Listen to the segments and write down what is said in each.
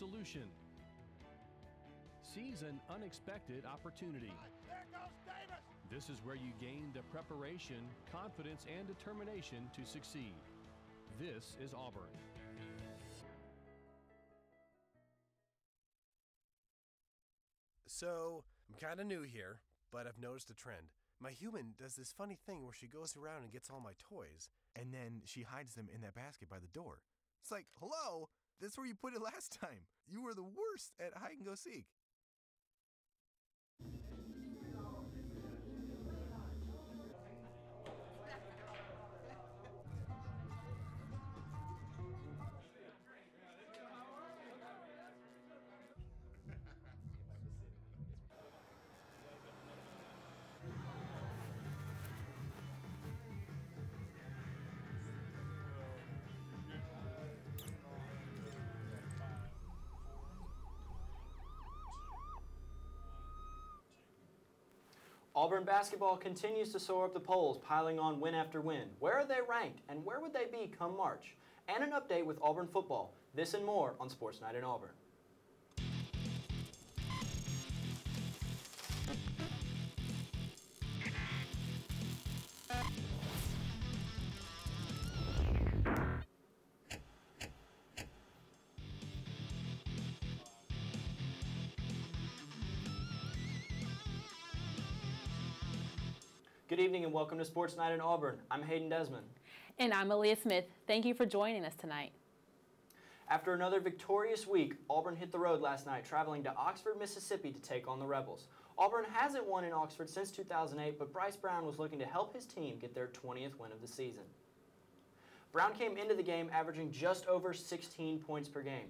solution. Seize an unexpected opportunity. There goes Davis! This is where you gain the preparation, confidence, and determination to succeed. This is Auburn. So, I'm kind of new here, but I've noticed a trend. My human does this funny thing where she goes around and gets all my toys, and then she hides them in that basket by the door. It's like, hello, that's where you put it last time. You were the worst at hide and go seek. Auburn basketball continues to soar up the polls, piling on win after win. Where are they ranked, and where would they be come March? And an update with Auburn football. This and more on Sports Night in Auburn. Good evening and welcome to Sports Night in Auburn. I'm Hayden Desmond. And I'm Aaliyah Smith. Thank you for joining us tonight. After another victorious week, Auburn hit the road last night, traveling to Oxford, Mississippi to take on the Rebels. Auburn hasn't won in Oxford since 2008, but Bryce Brown was looking to help his team get their 20th win of the season. Brown came into the game averaging just over 16 points per game.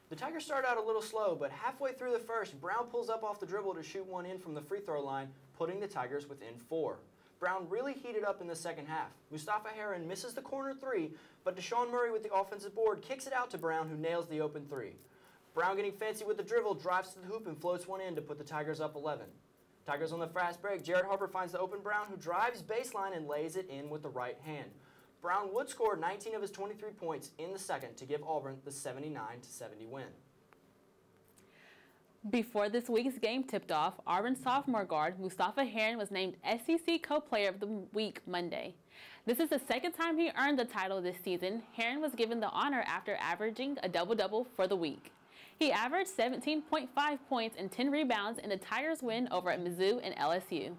The Tigers started out a little slow, but halfway through the first, Brown pulls up off the dribble to shoot one in from the free throw line, putting the Tigers within 4. Brown really heated up in the second half. Mustafa Heron misses the corner three, but Deshaun Murray with the offensive board kicks it out to Brown, who nails the open three. Brown, getting fancy with the dribble, drives to the hoop and floats one in to put the Tigers up 11. Tigers on the fast break. Jared Harper finds the open Brown, who drives baseline and lays it in with the right hand. Brown would score 19 of his 23 points in the second to give Auburn the 79-70 win. Before this week's game tipped off, Auburn sophomore guard Mustafa Heron was named SEC Co-Player of the Week Monday. This is the second time he earned the title this season. Heron was given the honor after averaging a double-double for the week. He averaged 17.5 points and 10 rebounds in the Tigers' win over at Mizzou and LSU.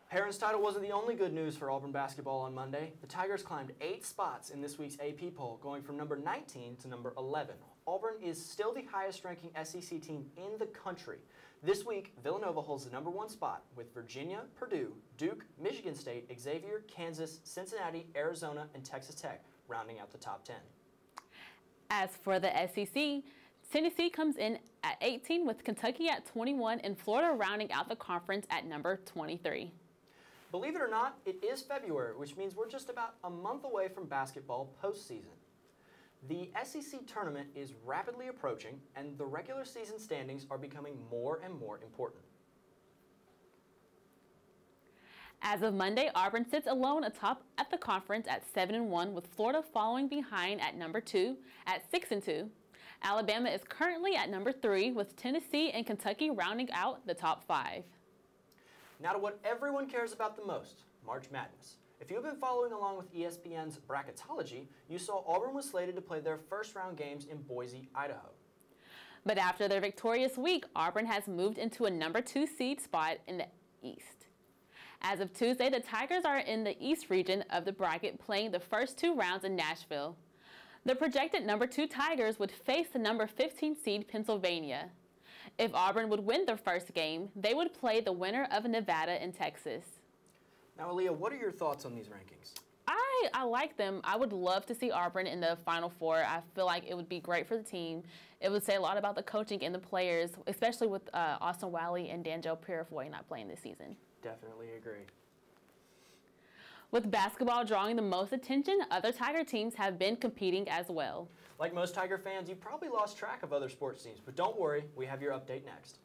Heron's title wasn't the only good news for Auburn basketball on Monday. The Tigers climbed 8 spots in this week's AP poll, going from number 19 to number 11. Auburn is still the highest-ranking SEC team in the country. This week, Villanova holds the number 1 spot, with Virginia, Purdue, Duke, Michigan State, Xavier, Kansas, Cincinnati, Arizona, and Texas Tech rounding out the top 10. As for the SEC, Tennessee comes in at 18 with Kentucky at 21 and Florida rounding out the conference at number 23. Believe it or not, it is February, which means we're just about a month away from basketball postseason. The SEC tournament is rapidly approaching, and the regular season standings are becoming more and more important. As of Monday, Auburn sits alone atop at the conference at 7-1, with Florida following behind at number 2 at 6-2. Alabama is currently at number 3, with Tennessee and Kentucky rounding out the top 5. Now to what everyone cares about the most, March Madness. If you've been following along with ESPN's bracketology, you saw Auburn was slated to play their first-round games in Boise, Idaho. But after their victorious week, Auburn has moved into a number 2 seed spot in the East. As of Tuesday, the Tigers are in the East region of the bracket, playing the first 2 rounds in Nashville. The projected number 2 Tigers would face the number 15 seed Pennsylvania. If Auburn would win their first game, they would play the winner of Nevada and Texas. Now, Aaliyah, what are your thoughts on these rankings? I like them. I would love to see Auburn in the Final Four. I feel like it would be great for the team. It would say a lot about the coaching and the players, especially with Austin Wiley and Danjel Purifoy not playing this season. Definitely agree. With basketball drawing the most attention, other Tiger teams have been competing as well. Like most Tiger fans, you probably lost track of other sports teams, but don't worry, we have your update next.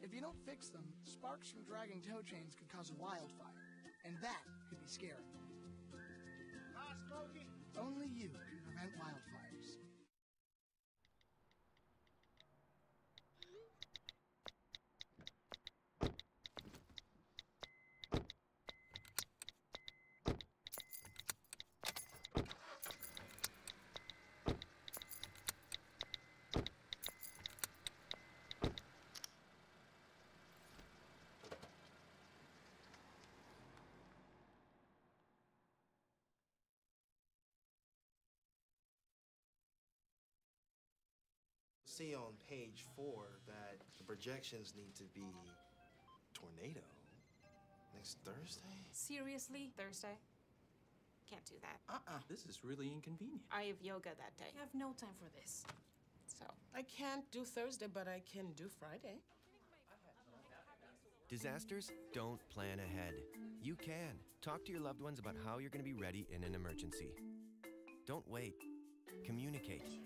If you don't fix them, sparks from dragging tow chains could cause a wildfire, and that could be scary. Hi, Smokey. Only you can prevent wildfires. See on page 4 that the projections need to be tornado next Thursday? Seriously? Thursday? Can't do that. This is really inconvenient. I have yoga that day. I have no time for this. So. I can't do Thursday, but I can do Friday. Disasters don't plan ahead. You can. Talk to your loved ones about how you're going to be ready in an emergency. Don't wait. Communicate.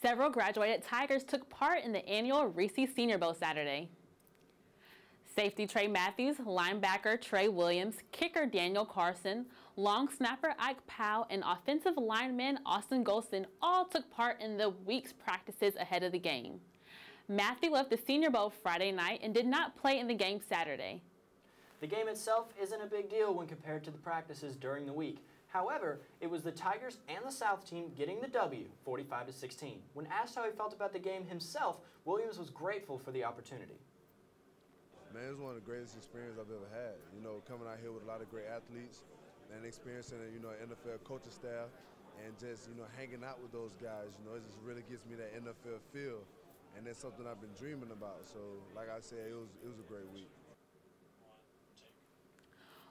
Several graduated Tigers took part in the annual Reese Senior Bowl Saturday. Safety Trey Matthews, linebacker Trey Williams, kicker Daniel Carson, long snapper Ike Powell, and offensive lineman Austin Golston all took part in the week's practices ahead of the game. Matthew left the Senior Bowl Friday night and did not play in the game Saturday. The game itself isn't a big deal when compared to the practices during the week. However, it was the Tigers and the South team getting the W, 45-16. When asked how he felt about the game himself, Williams was grateful for the opportunity. Man, it was one of the greatest experiences I've ever had. You know, coming out here with a lot of great athletes and experiencing, NFL coaching staff and just, hanging out with those guys. It just really gives me that NFL feel, and that's something I've been dreaming about. So, like I said, it was a great week.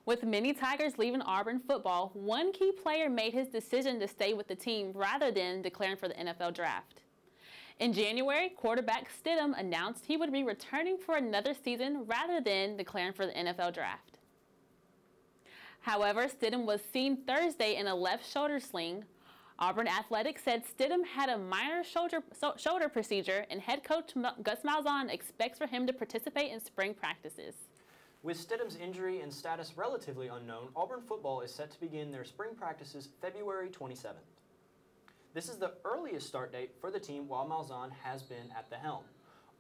With many Tigers leaving Auburn football, one key player made his decision to stay with the team rather than declaring for the NFL draft. In January, quarterback Stidham announced he would be returning for another season rather than declaring for the NFL draft. However, Stidham was seen Thursday in a left shoulder sling. Auburn Athletics said Stidham had a minor shoulder procedure, and head coach Gus Malzahn expects for him to participate in spring practices. With Stidham's injury and status relatively unknown, Auburn football is set to begin their spring practices February 27th. This is the earliest start date for the team while Malzahn has been at the helm.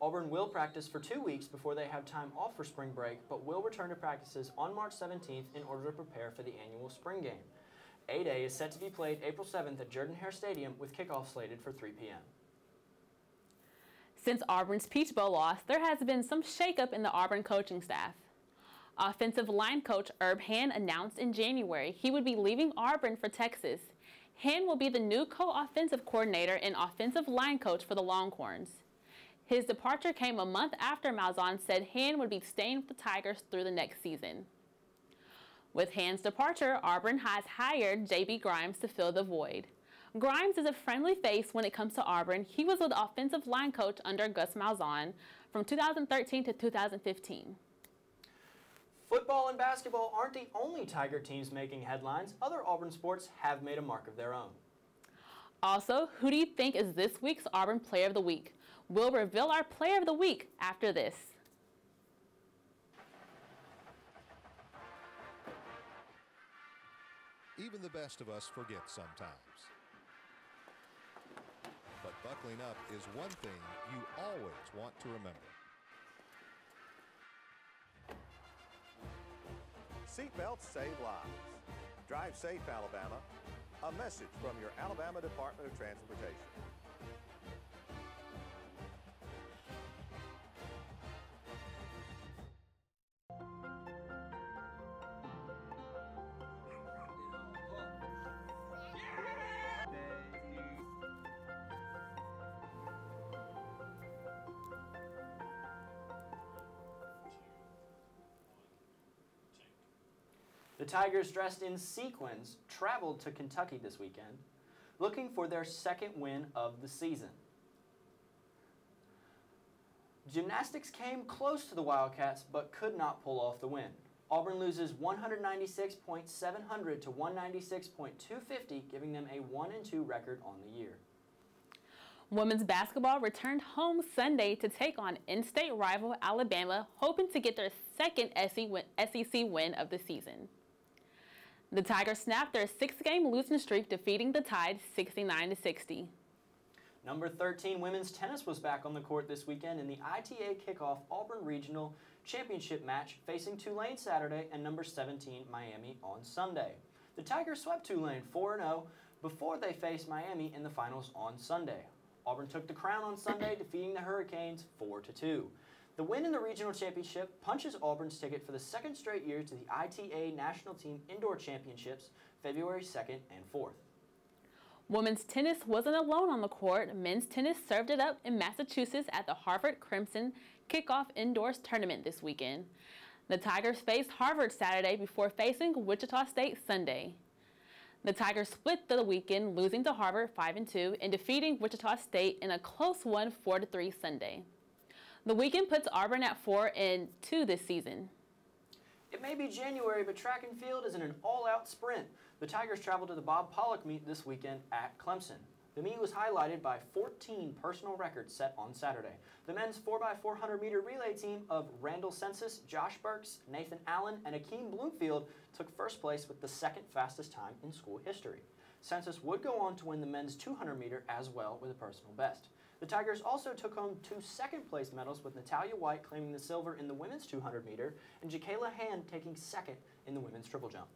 Auburn will practice for 2 weeks before they have time off for spring break, but will return to practices on March 17th in order to prepare for the annual spring game. A-Day is set to be played April 7th at Jordan-Hare Stadium with kickoff slated for 3 p.m. Since Auburn's Peach Bowl loss, there has been some shakeup in the Auburn coaching staff. Offensive line coach Herb Hand announced in January he would be leaving Auburn for Texas. Hand will be the new co-offensive coordinator and offensive line coach for the Longhorns. His departure came a month after Malzahn said Hand would be staying with the Tigers through the next season. With Hand's departure, Auburn has hired J.B. Grimes to fill the void. Grimes is a friendly face when it comes to Auburn. He was the offensive line coach under Gus Malzahn from 2013 to 2015. Football and basketball aren't the only Tiger teams making headlines. Other Auburn sports have made a mark of their own. Also, who do you think is this week's Auburn Player of the Week? We'll reveal our Player of the Week after this. Even the best of us forget sometimes. But buckling up is one thing you always want to remember. Seatbelts save lives. Drive safe, Alabama. A message from your Alabama Department of Transportation. The Tigers, dressed in sequins, traveled to Kentucky this weekend, looking for their second win of the season. Gymnastics came close to the Wildcats, but could not pull off the win. Auburn loses 196.700 to 196.250, giving them a 1-2 record on the year. Women's basketball returned home Sunday to take on in-state rival Alabama, hoping to get their second SEC win of the season. The Tigers snapped their 6-game losing streak, defeating the Tide 69-60. Number 13 women's tennis was back on the court this weekend in the ITA kickoff Auburn Regional Championship match, facing Tulane Saturday and number 17 Miami on Sunday. The Tigers swept Tulane 4-0 before they faced Miami in the finals on Sunday. Auburn took the crown on Sunday, defeating the Hurricanes 4-2. The win in the regional championship punches Auburn's ticket for the second straight year to the ITA National Team Indoor Championships, February 2nd and 4th. Women's tennis wasn't alone on the court. Men's tennis served it up in Massachusetts at the Harvard Crimson Kickoff Indoors Tournament this weekend. The Tigers faced Harvard Saturday before facing Wichita State Sunday. The Tigers split the weekend, losing to Harvard 5-2 and defeating Wichita State in a close one 4-3 Sunday. The weekend puts Auburn at 4-2 this season. It may be January, but track and field is in an all-out sprint. The Tigers traveled to the Bob Pollock meet this weekend at Clemson. The meet was highlighted by 14 personal records set on Saturday. The men's 4x400-meter relay team of Randall Census, Josh Burks, Nathan Allen, and Akeem Bloomfield took first place with the second fastest time in school history. Census would go on to win the men's 200-meter as well with a personal best. The Tigers also took home 2 second-place medals, with Natalia White claiming the silver in the women's 200-meter and Jakayla Hand taking second in the women's triple jump.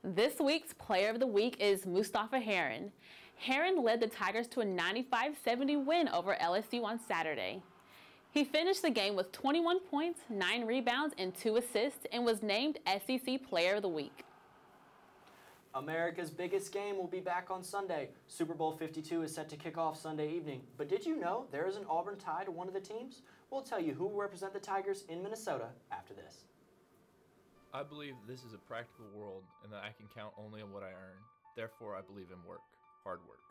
This week's Player of the Week is Mustafa Heron. Heron led the Tigers to a 95-70 win over LSU on Saturday. He finished the game with 21 points, 9 rebounds, and 2 assists, and was named SEC Player of the Week. America's biggest game will be back on Sunday. Super Bowl 52 is set to kick off Sunday evening. But did you know there is an Auburn tie to one of the teams? We'll tell you who will represent the Tigers in Minnesota after this. I believe this is a practical world and that I can count only on what I earn. Therefore, I believe in work, hard work.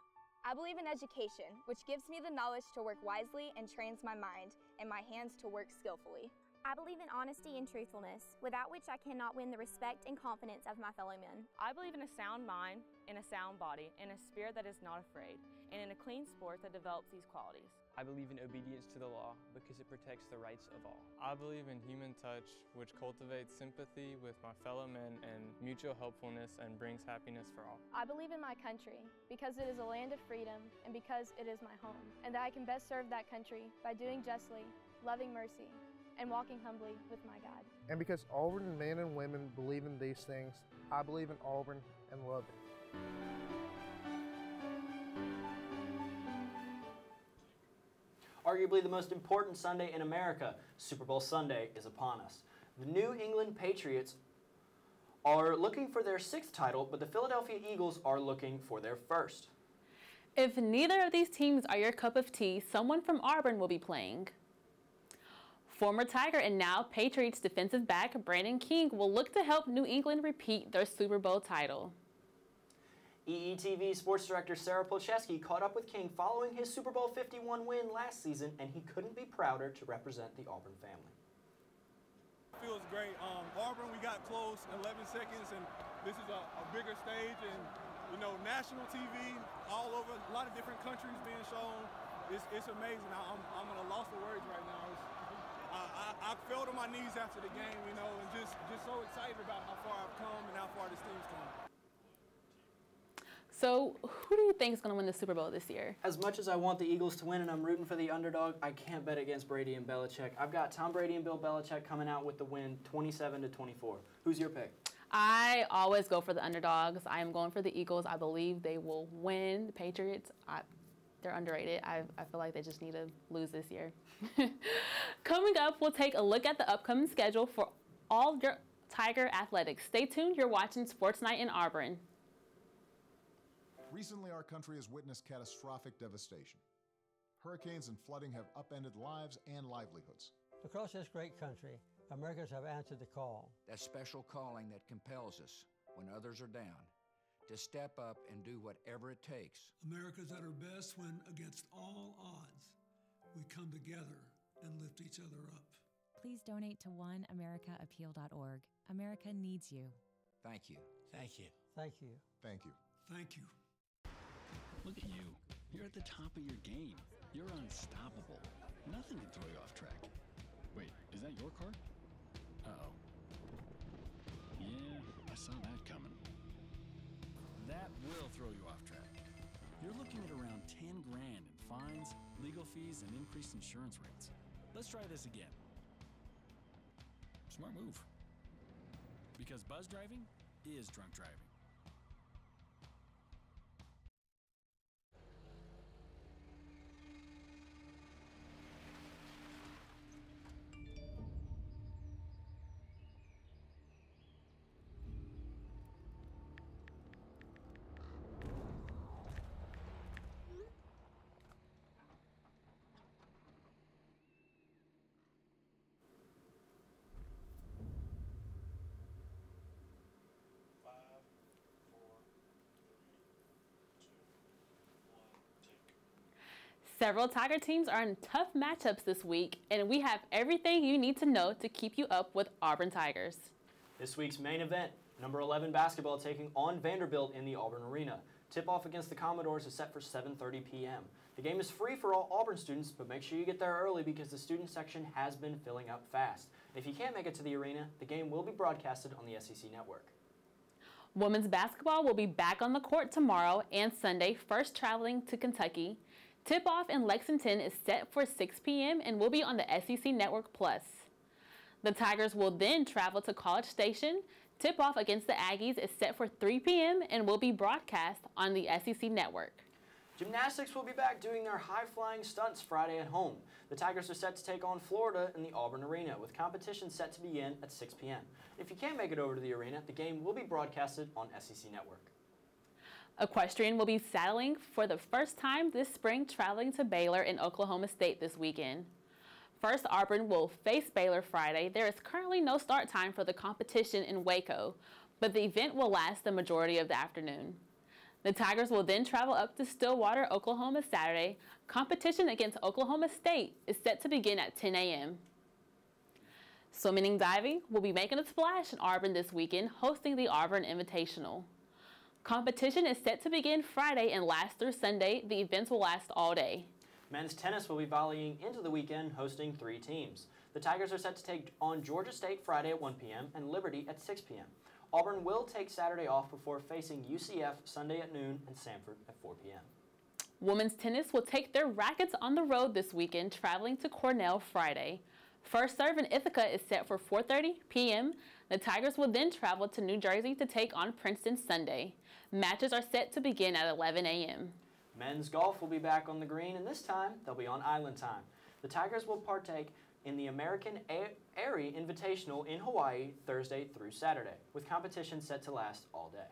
I believe in education, which gives me the knowledge to work wisely and trains my mind and my hands to work skillfully. I believe in honesty and truthfulness, without which I cannot win the respect and confidence of my fellow men. I believe in a sound mind, in a sound body, in a spirit that is not afraid, and in a clean sport that develops these qualities. I believe in obedience to the law because it protects the rights of all. I believe in human touch, which cultivates sympathy with my fellow men and mutual helpfulness and brings happiness for all. I believe in my country because it is a land of freedom and because it is my home, and that I can best serve that country by doing justly, loving mercy, and walking humbly with my God. And because Auburn men and women believe in these things, I believe in Auburn and love it. Arguably the most important Sunday in America, Super Bowl Sunday, is upon us. The New England Patriots are looking for their 6th title, but the Philadelphia Eagles are looking for their 1st. If neither of these teams are your cup of tea, someone from Auburn will be playing. Former Tiger and now Patriots defensive back Brandon King will look to help New England repeat their Super Bowl title. EETV Sports Director Sarah Polcheski caught up with King following his Super Bowl 51 win last season, and he couldn't be prouder to represent the Auburn family. Feels great. Auburn, we got close in 11 seconds, and this is a bigger stage, and you know, national TV all over, a lot of different countries being shown. It's amazing. I'm at a loss for words right now. I fell to my knees after the game, you know, and just so excited about how far I've come and how far this team's come. So, who do you think is going to win the Super Bowl this year? As much as I want the Eagles to win and I'm rooting for the underdog, I can't bet against Brady and Belichick. I've got Tom Brady and Bill Belichick coming out with the win, 27-24. Who's your pick? I always go for the underdogs. I am going for the Eagles. I believe they will win. The Patriots, they're underrated. I feel like they just need to lose this year. Coming up, we'll take a look at the upcoming schedule for all your Tiger athletics. Stay tuned. You're watching Sports Night in Auburn. Recently, our country has witnessed catastrophic devastation. Hurricanes and flooding have upended lives and livelihoods. Across this great country, Americans have answered the call. That special calling that compels us when others are down to step up and do whatever it takes. America's at her best when, against all odds, we come together and lift each other up. Please donate to oneamericaappeal.org. America needs you. Thank you. Thank you. Thank you. Thank you. Thank you. Look at you. You're at the top of your game. You're unstoppable. Nothing can throw you off track. Wait, is that your car? Uh-oh. Yeah, I saw that coming. That will throw you off track. You're looking at around 10 grand in fines, legal fees, and increased insurance rates. Let's try this again. Smart move. Because buzz driving is drunk driving. Several Tiger teams are in tough matchups this week, and we have everything you need to know to keep you up with Auburn Tigers. This week's main event, number 11 basketball taking on Vanderbilt in the Auburn Arena. Tip-off against the Commodores is set for 7:30 p.m. The game is free for all Auburn students, but make sure you get there early because the student section has been filling up fast. If you can't make it to the arena, the game will be broadcasted on the SEC Network. Women's basketball will be back on the court tomorrow and Sunday, first traveling to Kentucky. Tip-off in Lexington is set for 6 p.m. and will be on the SEC Network Plus. The Tigers will then travel to College Station. Tip-off against the Aggies is set for 3 p.m. and will be broadcast on the SEC Network. Gymnastics will be back doing their high-flying stunts Friday at home. The Tigers are set to take on Florida in the Auburn Arena, with competition set to begin at 6 p.m. If you can't make it over to the arena, the game will be broadcasted on SEC Network. Equestrian will be saddling for the first time this spring, traveling to Baylor in Oklahoma State this weekend. First, Auburn will face Baylor Friday. There is currently no start time for the competition in Waco, but the event will last the majority of the afternoon. The Tigers will then travel up to Stillwater, Oklahoma Saturday. Competition against Oklahoma State is set to begin at 10 a.m. Swimming and diving will be making a splash in Auburn this weekend, hosting the Auburn Invitational. Competition is set to begin Friday and last through Sunday. The events will last all day. Men's tennis will be volleying into the weekend, hosting 3 teams. The Tigers are set to take on Georgia State Friday at 1 p.m. and Liberty at 6 p.m. Auburn will take Saturday off before facing UCF Sunday at noon and Samford at 4 p.m. Women's tennis will take their rackets on the road this weekend, traveling to Cornell Friday. First serve in Ithaca is set for 4:30 p.m. The Tigers will then travel to New Jersey to take on Princeton Sunday. Matches are set to begin at 11 a.m. Men's golf will be back on the green, and this time they'll be on island time. The Tigers will partake in the American Airy Invitational in Hawaii Thursday through Saturday, with competition set to last all day.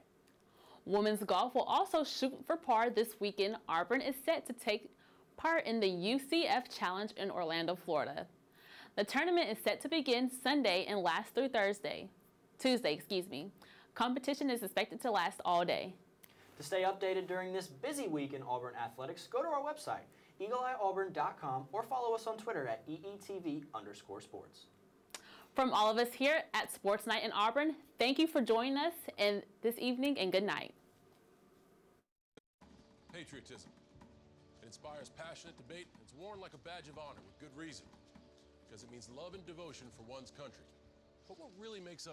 Women's golf will also shoot for par this weekend. Auburn is set to take part in the UCF Challenge in Orlando, Florida. The tournament is set to begin Sunday and last through Tuesday. Competition is expected to last all day. To stay updated during this busy week in Auburn athletics, go to our website, eagleeyeauburn.com, or follow us on Twitter at EETV_sports. From all of us here at Sports Night in Auburn, thank you for joining us this evening, and good night. Patriotism. It inspires passionate debate, and it's worn like a badge of honor with good reason, because it means love and devotion for one's country. But what really makes up